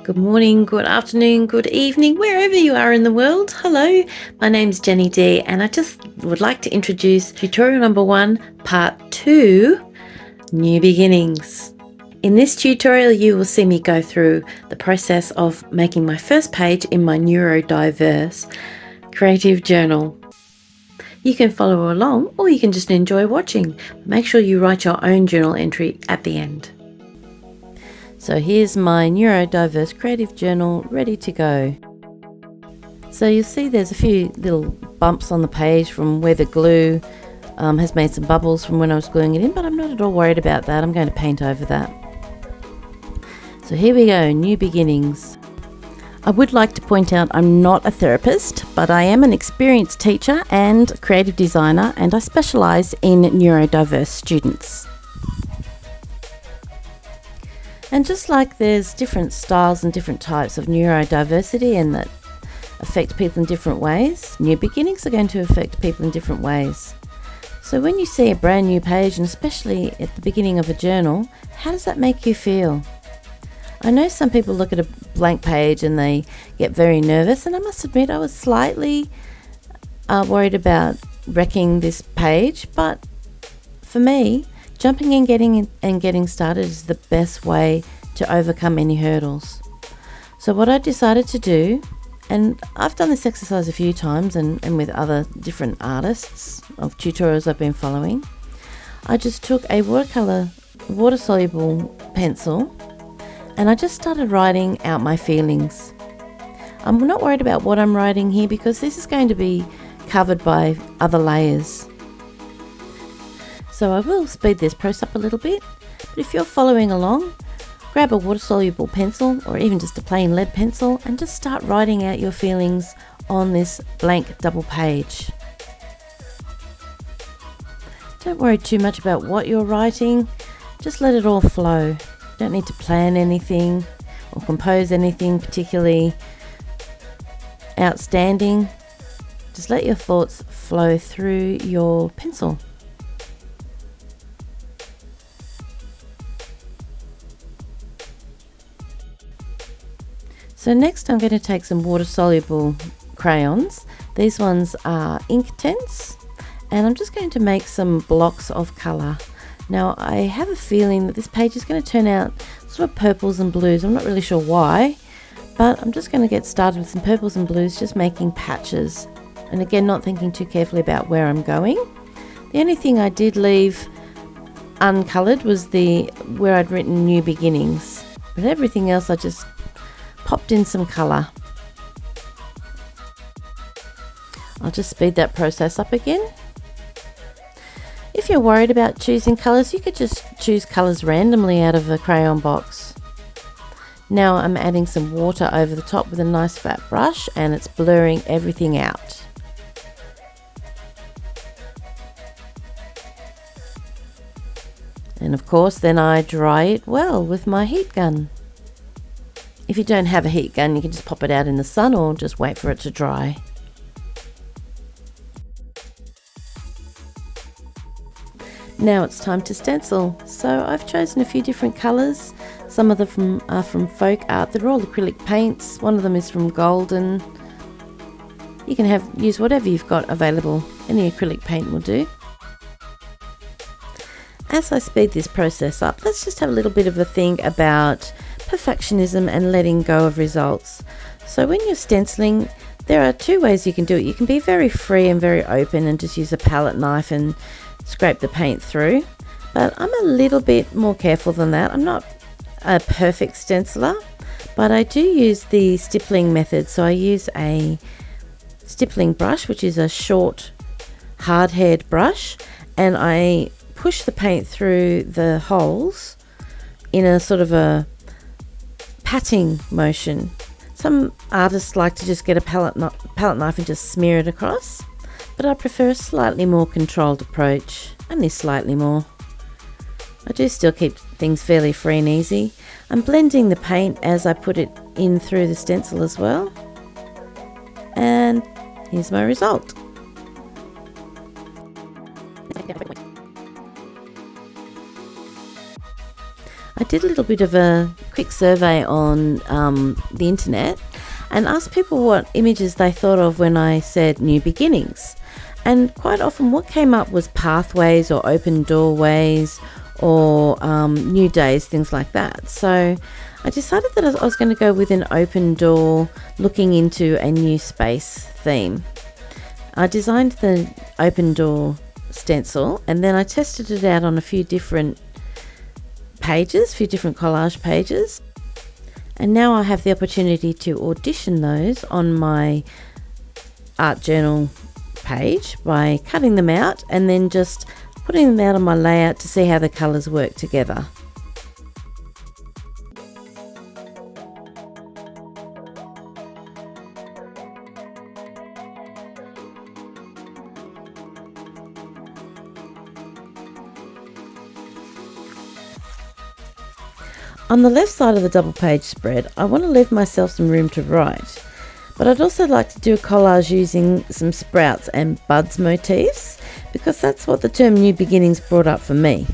Good morning, good afternoon, good evening, wherever you are in the world. Hello, my name's Jenny D and I just would like to introduce tutorial number 1, part 2, New Beginnings. In this tutorial you will see me go through the process of making my first page in my Neurodiverse creative journal. You can follow along or you can just enjoy watching. Make sure you write your own journal entry at the end. So here's my Neurodiverse creative journal ready to go. So you'll see there's a few little bumps on the page from where the glue has made some bubbles from when I was gluing it in, but I'm not at all worried about that. I'm going to paint over that. So here we go, New Beginnings. I would like to point out I'm not a therapist, but I am an experienced teacher and creative designer, and I specialise in neurodiverse students. And just like there's different styles and different types of neurodiversity and that affect people in different ways, new beginnings are going to affect people in different ways. So when you see a brand new page, and especially at the beginning of a journal, how does that make you feel? I know some people look at a blank page and they get very nervous, and I must admit I was slightly worried about wrecking this page, but for me, jumping and getting started is the best way to overcome any hurdles. So what I decided to do, and I've done this exercise a few times and with other different artists of tutorials I've been following, I just took a watercolour water-soluble pencil and I just started writing out my feelings. I'm not worried about what I'm writing here because this is going to be covered by other layers. So I will speed this process up a little bit, but if you're following along, grab a water-soluble pencil or even just a plain lead pencil and just start writing out your feelings on this blank double page. Don't worry too much about what you're writing, just let it all flow. Don't need to plan anything or compose anything particularly outstanding. Just let your thoughts flow through your pencil. So next I'm going to take some water-soluble crayons. These ones are Inktense, and I'm just going to make some blocks of colour. Now I have a feeling that this page is going to turn out sort of purples and blues. I'm not really sure why, but I'm just going to get started with some purples and blues, just making patches. And again, not thinking too carefully about where I'm going. The only thing I did leave uncoloured was where I'd written New Beginnings, but everything else I just popped in some colour. I'll just speed that process up again. If you're worried about choosing colours, you could just choose colours randomly out of a crayon box. Now I'm adding some water over the top with a nice fat brush and it's blurring everything out. And of course then I dry it well with my heat gun. If you don't have a heat gun, you can just pop it out in the sun or just wait for it to dry. Now it's time to stencil. So I've chosen a few different colours. Some of them are from folk art. They're all acrylic paints. One of them is from Golden. You can use whatever you've got available. Any acrylic paint will do. As I speed this process up, let's just have a little bit of a think about perfectionism and letting go of results. So when you're stenciling, there are two ways you can do it. You can be very free and very open and just use a palette knife and scrape the paint through, but I'm a little bit more careful than that. I'm not a perfect stenciler, but I do use the stippling method. So I use a stippling brush, which is a short hard-haired brush, and I push the paint through the holes in a sort of a patting motion. Some artists like to just get a palette knife and just smear it across, but I prefer a slightly more controlled approach, only slightly more. I do still keep things fairly free and easy. I'm blending the paint as I put it in through the stencil as well, and here's my result. I did a little bit of a quick survey on the internet and asked people what images they thought of when I said new beginnings. And quite often what came up was pathways or open doorways or new days, things like that. So I decided that I was going to go with an open door looking into a new space theme. I designed the open door stencil and then I tested it out on a few different pages, a few different collage pages. And now I have the opportunity to audition those on my art journal page by cutting them out and then just putting them out on my layout to see how the colours work together. On the left side of the double page spread, I want to leave myself some room to write, but I'd also like to do a collage using some sprouts and buds motifs because that's what the term New Beginnings brought up for me.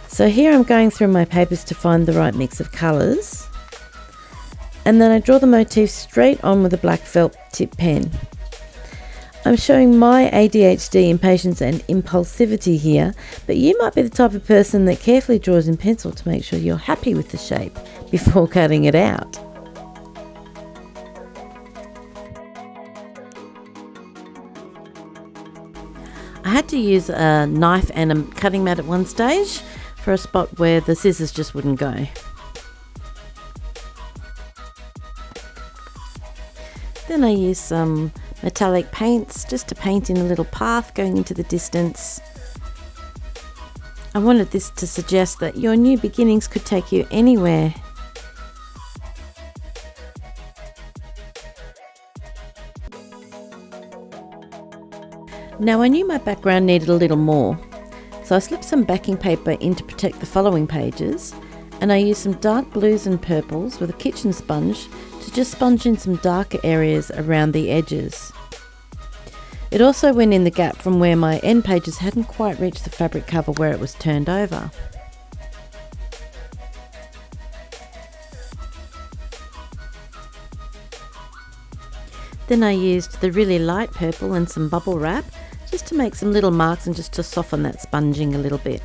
So here I'm going through my papers to find the right mix of colours, and then I draw the motif straight on with a black felt tip pen. I'm showing my ADHD, impatience and impulsivity here, but you might be the type of person that carefully draws in pencil to make sure you're happy with the shape before cutting it out. I had to use a knife and a cutting mat at one stage for a spot where the scissors just wouldn't go. Then I use some metallic paints just to paint in a little path going into the distance. I wanted this to suggest that your new beginnings could take you anywhere. Now I knew my background needed a little more, so I slipped some backing paper in to protect the following pages, and I used some dark blues and purples with a kitchen sponge to just sponge in some darker areas around the edges. It also went in the gap from where my end pages hadn't quite reached the fabric cover where it was turned over. Then I used the really light purple and some bubble wrap just to make some little marks and just to soften that sponging a little bit.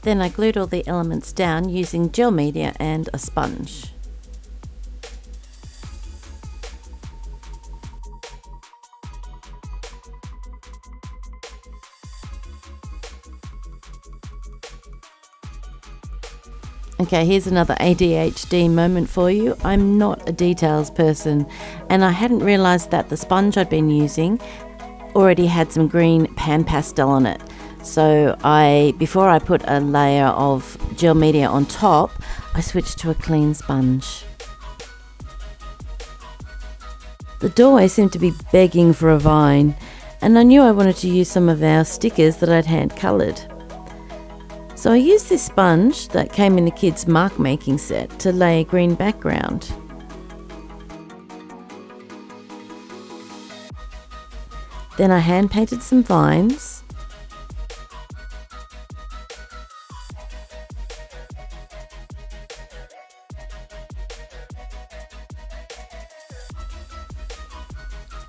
Then I glued all the elements down using gel media and a sponge. Okay, here's another ADHD moment for you. I'm not a details person, and I hadn't realised that the sponge I'd been using already had some green pan pastel on it. So before I put a layer of gel media on top, I switched to a clean sponge. The doorway seemed to be begging for a vine, and I knew I wanted to use some of our stickers that I'd hand coloured. So I used this sponge that came in the kids' mark making set to lay a green background. Then I hand painted some vines.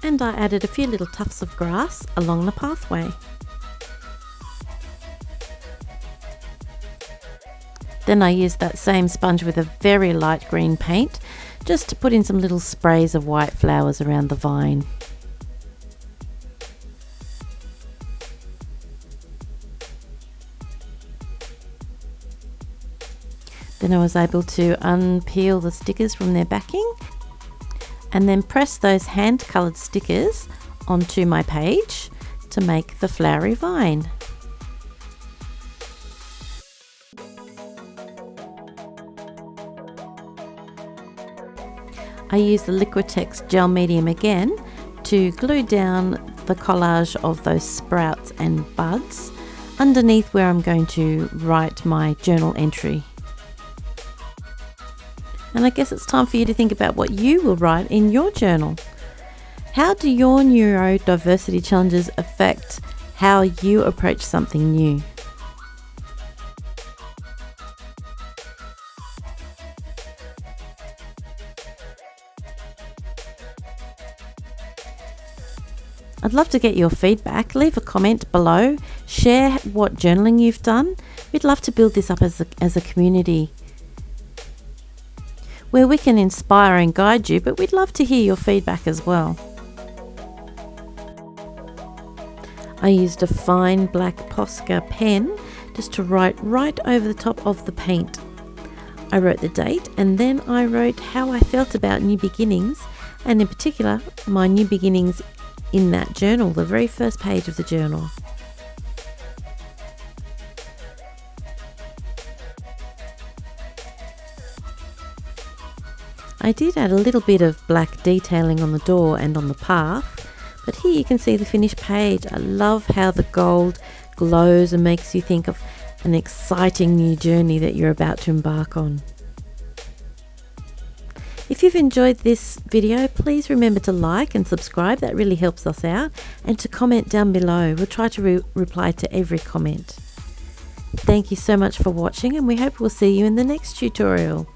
And I added a few little tufts of grass along the pathway. Then I used that same sponge with a very light green paint just to put in some little sprays of white flowers around the vine. Then I was able to unpeel the stickers from their backing and then press those hand coloured stickers onto my page to make the flowery vine. I used the Liquitex gel medium again to glue down the collage of those sprouts and buds underneath where I'm going to write my journal entry. And I guess it's time for you to think about what you will write in your journal. How do your neurodiversity challenges affect how you approach something new? I'd love to get your feedback. Leave a comment below. Share what journaling you've done. We'd love to build this up as a community where we can inspire and guide you, but we'd love to hear your feedback as well. I used a fine black Posca pen just to write right over the top of the paint. I wrote the date and then I wrote how I felt about new beginnings, and in particular my new beginnings in that journal, the very first page of the journal. I did add a little bit of black detailing on the door and on the path, but here you can see the finished page. I love how the gold glows and makes you think of an exciting new journey that you're about to embark on. If you've enjoyed this video, please remember to like and subscribe. That really helps us out. And to comment down below. We'll try to reply to every comment. Thank you so much for watching, and we hope we'll see you in the next tutorial.